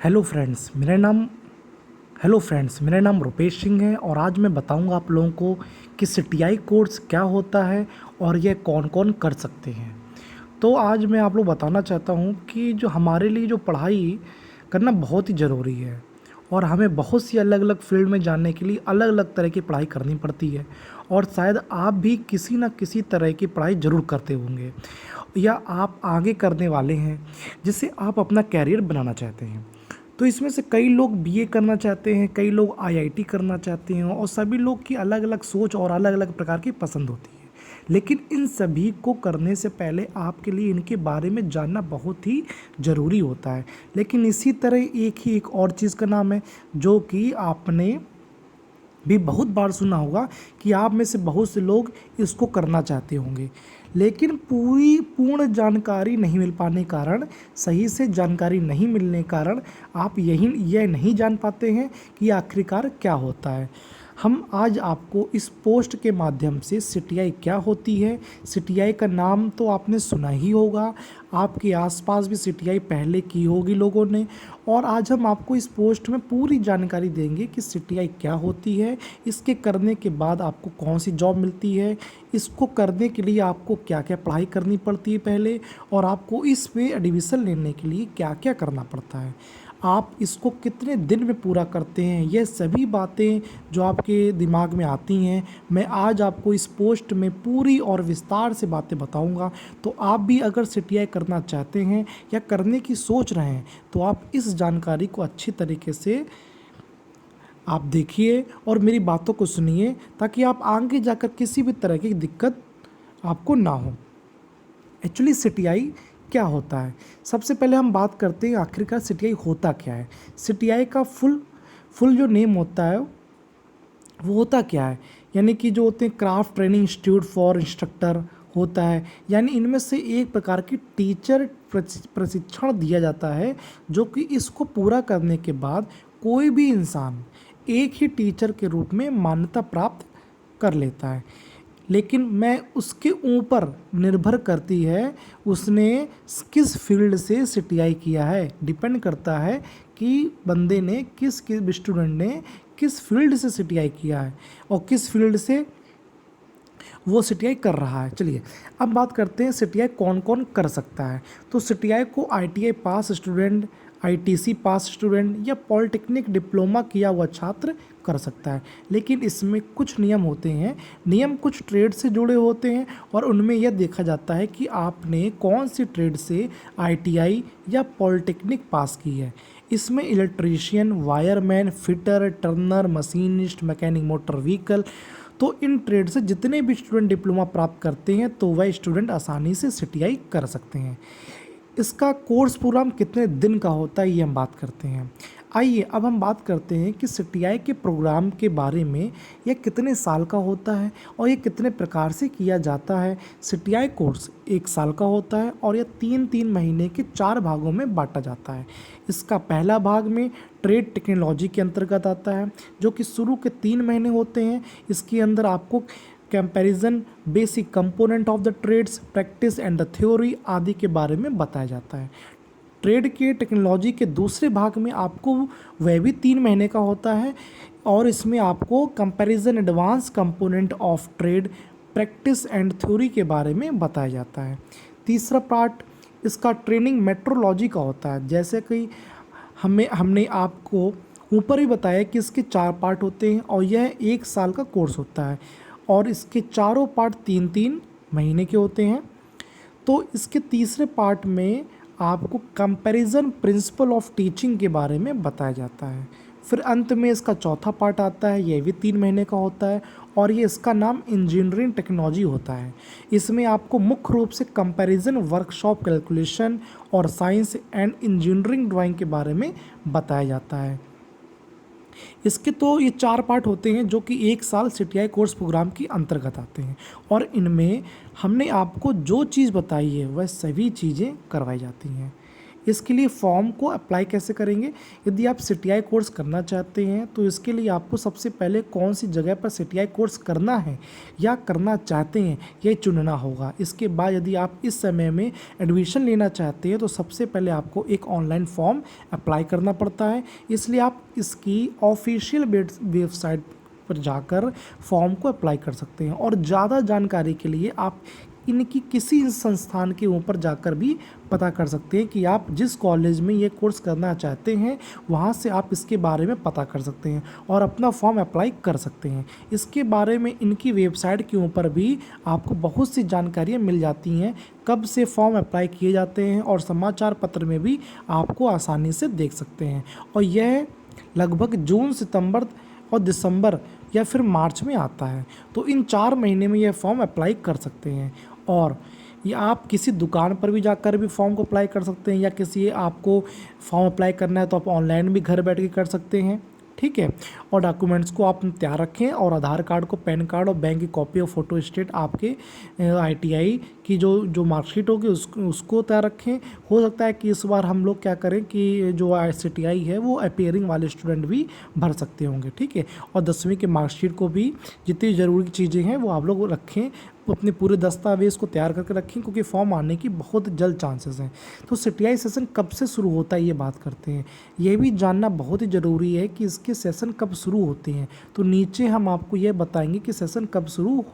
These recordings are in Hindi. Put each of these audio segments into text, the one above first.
हेलो फ्रेंड्स, मेरा नाम रुपेश सिंह है और आज मैं बताऊंगा आप लोगों को कि सीटीआई कोर्स क्या होता है और ये कौन कौन कर सकते हैं। तो आज मैं आप लोग बताना चाहता हूं कि जो हमारे लिए जो पढ़ाई करना बहुत ही ज़रूरी है और हमें बहुत सी अलग अलग फील्ड में जानने के लिए अलग अलग तरह की पढ़ाई करनी पड़ती है और शायद आप भी किसी न किसी तरह की पढ़ाई ज़रूर करते होंगे या आप आगे करने वाले हैं जिससे आप अपना कैरियर बनाना चाहते हैं। तो इसमें से कई लोग बीए करना चाहते हैं, कई लोग आईआईटी करना चाहते हैं और सभी लोग की अलग अलग सोच और अलग अलग प्रकार की पसंद होती है। लेकिन इन सभी को करने से पहले आपके लिए इनके बारे में जानना बहुत ही ज़रूरी होता है। लेकिन इसी तरह एक और चीज़ का नाम है जो कि आपने भी बहुत बार सुना होगा कि आप में से बहुत से लोग इसको करना चाहते होंगे, लेकिन पूर्ण जानकारी नहीं मिल पाने कारण, सही से जानकारी नहीं मिलने कारण आप यह नहीं जान पाते हैं कि आखिरकार क्या होता है। हम आज आपको इस पोस्ट के माध्यम से सीटीआई क्या होती है, सीटीआई का नाम तो आपने सुना ही होगा, आपके आसपास भी सीटीआई पहले की होगी लोगों ने, और आज हम आपको इस पोस्ट में पूरी जानकारी देंगे कि सीटीआई क्या होती है, इसके करने के बाद आपको कौन सी जॉब मिलती है, इसको करने के लिए आपको क्या क्या पढ़ाई करनी पड़ती है पहले, और आपको इसमें एडमिशन लेने के लिए क्या क्या करना पड़ता है, आप इसको कितने दिन में पूरा करते हैं। ये सभी बातें जो आपके दिमाग में आती हैं, मैं आज आपको इस पोस्ट में पूरी और विस्तार से बातें बताऊंगा। तो आप भी अगर सीटीआई करना चाहते हैं या करने की सोच रहे हैं तो आप इस जानकारी को अच्छी तरीके से आप देखिए और मेरी बातों को सुनिए ताकि आप आगे जाकर किसी भी तरह की दिक्कत आपको ना हो। एक्चुअली सीटीआई क्या होता है, सबसे पहले हम बात करते हैं आखिरकार सीटीआई होता क्या है। सीटीआई का फुल जो नेम होता है वो होता क्या है, यानी कि जो होते हैं craft training institute for instructor होता है, यानी इनमें से एक प्रकार की टीचर प्रशिक्षण दिया जाता है जो कि इसको पूरा करने के बाद कोई भी इंसान एक ही टीचर के रूप में मान्यता प्राप्त कर लेता है। लेकिन मैं उसके ऊपर निर्भर करती है उसने किस फील्ड से सीटीआई किया है, डिपेंड करता है कि बंदे ने किस स्टूडेंट ने किस फील्ड से सीटीआई किया है और किस फील्ड से वो सीटीआई कर रहा है। चलिए अब बात करते हैं सीटीआई कौन कौन कर सकता है। तो सीटीआई को आईटीआई पास स्टूडेंट, आईटीसी पास स्टूडेंट या पॉलिटेक्निक डिप्लोमा किया हुआ छात्र कर सकता है। लेकिन इसमें कुछ नियम होते हैं, नियम कुछ ट्रेड से जुड़े होते हैं और उनमें यह देखा जाता है कि आपने कौन सी ट्रेड से आईटीआई या पॉलिटेक्निक पास की है। इसमें electrician, wireman, fitter, Turner, machinist, mechanic motor vehicle, तो इन ट्रेड से जितने भी स्टूडेंट डिप्लोमा प्राप्त करते हैं तो वह स्टूडेंट आसानी से सीटीआई कर सकते हैं। इसका कोर्स प्रोग्राम कितने दिन का होता है ये हम बात करते हैं। आइए अब हम बात करते हैं कि सीटीआई के प्रोग्राम के बारे में, यह कितने साल का होता है और ये कितने प्रकार से किया जाता है। सीटीआई कोर्स 1 साल का होता है और यह 3-3 महीने के 4 भागों में बांटा जाता है। इसका पहला भाग में ट्रेड टेक्नोलॉजी के अंतर्गत आता है जो कि शुरू के 3 महीने होते हैं। इसके अंदर आपको comparison, basic component of the trades, practice and the theory आदि के बारे में बताया जाता है। ट्रेड के टेक्नोलॉजी के दूसरे भाग में आपको वह भी 3 महीने का होता है और इसमें आपको comparison, advance component of trade, practice and theory के बारे में बताया जाता है। तीसरा पार्ट इसका ट्रेनिंग मेट्रोलॉजी का होता है। जैसे कि हमने आपको ऊपर ही बताया कि इसके 4 पार्ट होते हैं और यह 1 साल का कोर्स होता है और इसके चारों पार्ट 3-3 महीने के होते हैं। तो इसके तीसरे पार्ट में आपको कंपैरिजन प्रिंसिपल ऑफ टीचिंग के बारे में बताया जाता है। फिर अंत में इसका चौथा पार्ट आता है, यह भी 3 महीने का होता है और ये इसका नाम इंजीनियरिंग टेक्नोलॉजी होता है। इसमें आपको मुख्य रूप से कंपैरिजन, वर्कशॉप, कैलकुलेशन और साइंस एंड इंजीनियरिंग ड्राइंग के बारे में बताया जाता है। इसके तो ये 4 पार्ट होते हैं जो कि 1 साल सीटीआई कोर्स प्रोग्राम के अंतर्गत आते हैं और इनमें हमने आपको जो चीज़ बताई है वह सभी चीज़ें करवाई जाती हैं। इसके लिए फॉर्म को अप्लाई कैसे करेंगे? यदि आप सीटीआई कोर्स करना चाहते हैं तो इसके लिए आपको सबसे पहले कौन सी जगह पर सीटीआई कोर्स करना है या करना चाहते हैं ये चुनना होगा। इसके बाद यदि आप इस समय में एडमिशन लेना चाहते हैं तो सबसे पहले आपको एक ऑनलाइन फॉर्म अप्लाई करना पड़ता है। इसलिए आप इसकी ऑफिशियल वेबसाइट पर जाकर फॉर्म को अप्लाई कर सकते हैं और ज़्यादा जानकारी के लिए आप इनकी किसी संस्थान के ऊपर जाकर भी पता कर सकते हैं कि आप जिस कॉलेज में ये कोर्स करना चाहते हैं वहाँ से आप इसके बारे में पता कर सकते हैं और अपना फॉर्म अप्लाई कर सकते हैं। इसके बारे में इनकी वेबसाइट के ऊपर भी आपको बहुत सी जानकारियाँ मिल जाती हैं, कब से फॉर्म अप्लाई किए जाते हैं और समाचार पत्र में भी आपको आसानी से देख सकते हैं। और यह लगभग जून, सितंबर और दिसंबर या फिर मार्च में आता है। तो इन 4 महीने में यह फॉर्म अप्लाई कर सकते हैं। और या आप किसी दुकान पर भी जाकर भी फॉर्म को अप्लाई कर सकते हैं या किसी आपको फॉर्म अप्लाई करना है तो आप ऑनलाइन भी घर बैठ के कर सकते हैं, ठीक है। और डॉक्यूमेंट्स को आप तैयार रखें और आधार कार्ड को, पैन कार्ड और बैंक की कॉपी और फोटो स्टेट आपके आईटीआई की जो मार्कशीट होगी उसको तैयार रखें। हो सकता है कि इस बार हम लोग क्या करें कि जो सीटीआई है वो अपीयरिंग वाले स्टूडेंट भी भर सकते होंगे, ठीक है। और 10वीं के मार्कशीट को भी जितनी ज़रूरी चीज़ें हैं वो आप लोग रखें, अपने पूरे दस्तावेज़ को तैयार करके रखें क्योंकि फॉर्म आने की बहुत जल्द चांसेस हैं। तो सीटीआई सेशन कब से शुरू होता है ये बात करते हैं। ये भी जानना बहुत ही ज़रूरी है कि इसके सेशन कब शुरू होते हैं। तो नीचे हम आपको ये बताएंगे कि सेशन कब शुरू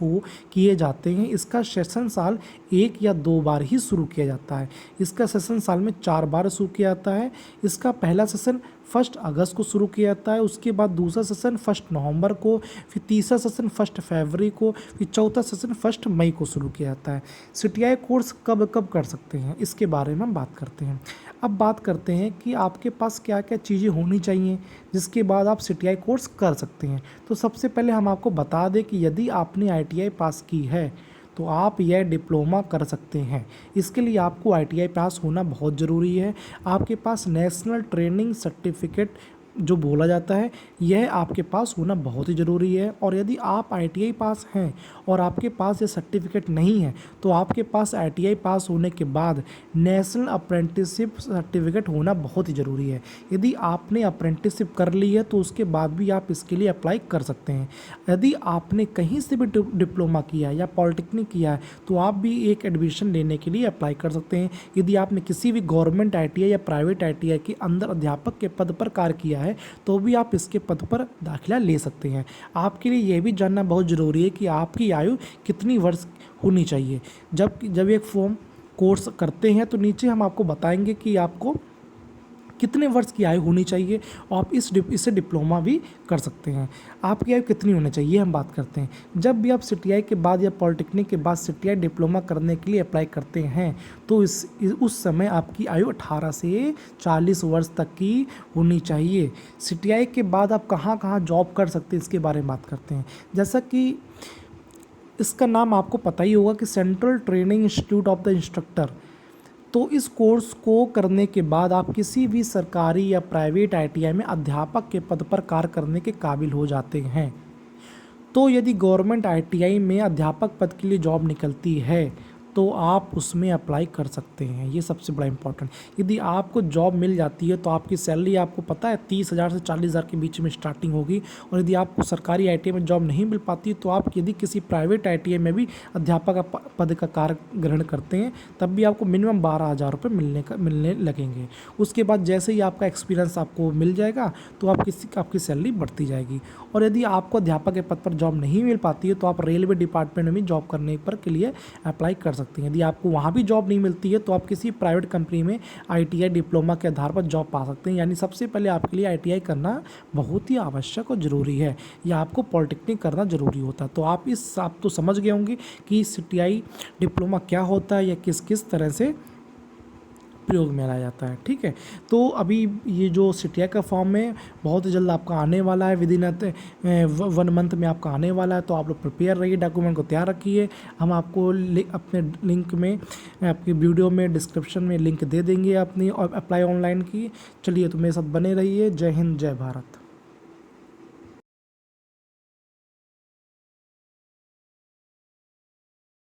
किए जाते हैं। इसका सेशन साल 1 या 2 बार ही शुरू किया जाता है। इसका सेशन साल में 4 बार शुरू किया जाता है। इसका पहला सेशन 1 अगस्त को शुरू किया जाता है, उसके बाद दूसरा सेशन 1 नवंबर को, फिर तीसरा सेशन 1 फरवरी को, फिर चौथा सेशन 1 मई को शुरू किया जाता है। सीटीआई कोर्स कब कब कर सकते हैं इसके बारे में हम बात करते हैं। अब बात करते हैं कि आपके पास क्या क्या चीज़ें होनी चाहिए जिसके बाद आप सीटीआई कोर्स कर सकते हैं। तो सबसे पहले हम आपको बता दें कि यदि आपने आईटीआई पास की है तो आप यह डिप्लोमा कर सकते हैं। इसके लिए आपको आईटीआई पास होना बहुत ज़रूरी है। आपके पास नेशनल ट्रेनिंग सर्टिफिकेट जो बोला जाता है यह आपके पास होना बहुत ही ज़रूरी है। और यदि आप आईटीआई पास हैं और आपके पास ये सर्टिफिकेट नहीं है तो आपके पास आईटीआई पास होने के बाद नेशनल अप्रेंटिसशिप सर्टिफिकेट होना बहुत ही ज़रूरी है। यदि आपने अप्रेंटिसशिप कर ली है तो उसके बाद भी आप इसके लिए अप्लाई कर सकते हैं। यदि आपने कहीं से भी डिप्लोमा किया है या पॉलिटेक्निक किया है तो आप भी एक एडमिशन लेने के लिए अप्लाई कर सकते हैं। यदि आपने किसी भी गवर्नमेंट आईटीआई या प्राइवेट आईटीआई के अंदर अध्यापक के पद पर कार्य किया है तो भी आप इसके पद पर दाखिला ले सकते हैं। आपके लिए यह भी जानना बहुत ज़रूरी है कि आपकी आयु कितनी वर्ष होनी चाहिए। जब एक फॉर्म कोर्स करते हैं तो नीचे हम आपको बताएंगे कि आपको कितने वर्ष की आयु होनी चाहिए और आप इससे डिप्लोमा भी कर सकते हैं। आपकी आयु कितनी होनी चाहिए हम बात करते हैं। जब भी आप सीटीआई के बाद या पॉलिटेक्निक के बाद सीटीआई डिप्लोमा करने के लिए अप्लाई करते हैं तो उस समय आपकी आयु 18 से 40 वर्ष तक की होनी चाहिए। सीटीआई के बाद आप कहाँ कहाँ जॉब कर सकते हैं इसके बारे में बात करते हैं। जैसा कि इसका नाम आपको पता ही होगा कि central training institute of the instructor. तो इस कोर्स को करने के बाद आप किसी भी सरकारी या प्राइवेट आईटीआई में अध्यापक के पद पर कार्य करने के काबिल हो जाते हैं। तो यदि गवर्नमेंट आईटीआई में अध्यापक पद के लिए जॉब निकलती है तो आप उसमें अप्लाई कर सकते हैं। ये सबसे बड़ा इम्पोर्टेंट। यदि आपको जॉब मिल जाती है तो आपकी सैलरी आपको पता है 30,000 से 40,000 के बीच में स्टार्टिंग होगी। और यदि आपको सरकारी आईटीआई में जॉब नहीं मिल पाती तो आप यदि किसी प्राइवेट आईटीआई में भी अध्यापक पद का कार्य ग्रहण करते हैं तब भी आपको मिनिमम 12,000 रुपये मिलने लगेंगे। उसके बाद जैसे ही आपका एक्सपीरियंस आपको मिल जाएगा तो आपकी सैलरी बढ़ती जाएगी। और यदि आपको अध्यापक के पद पर जॉब नहीं मिल पाती है तो आप रेलवे डिपार्टमेंट में भी जॉब करने के लिए अप्लाई कर सकते हैं। यदि आपको वहाँ भी जॉब नहीं मिलती है तो आप किसी प्राइवेट कंपनी में आईटीआई डिप्लोमा के आधार पर जॉब पा सकते हैं। यानी सबसे पहले आपके लिए आईटीआई करना बहुत ही आवश्यक और ज़रूरी है या आपको पॉलिटेक्निक करना ज़रूरी होता है। तो आप तो समझ गए होंगे कि सीटीआई डिप्लोमा क्या होता है या किस किस तरह से प्रयोग में लाया जाता है, ठीक है। तो अभी ये जो सीटीआई का फॉर्म है बहुत ही जल्द आपका आने वाला है, विदिन 1 मंथ में आपका आने वाला है। तो आप लोग प्रिपेयर रहिए, डॉक्यूमेंट को तैयार रखिए। हम आपको अपने लिंक में, आपकी वीडियो में डिस्क्रिप्शन में लिंक दे देंगे अपनी और अप्लाई ऑनलाइन की। चलिए तो मेरे साथ बने रहिए। जय हिंद, जय भारत।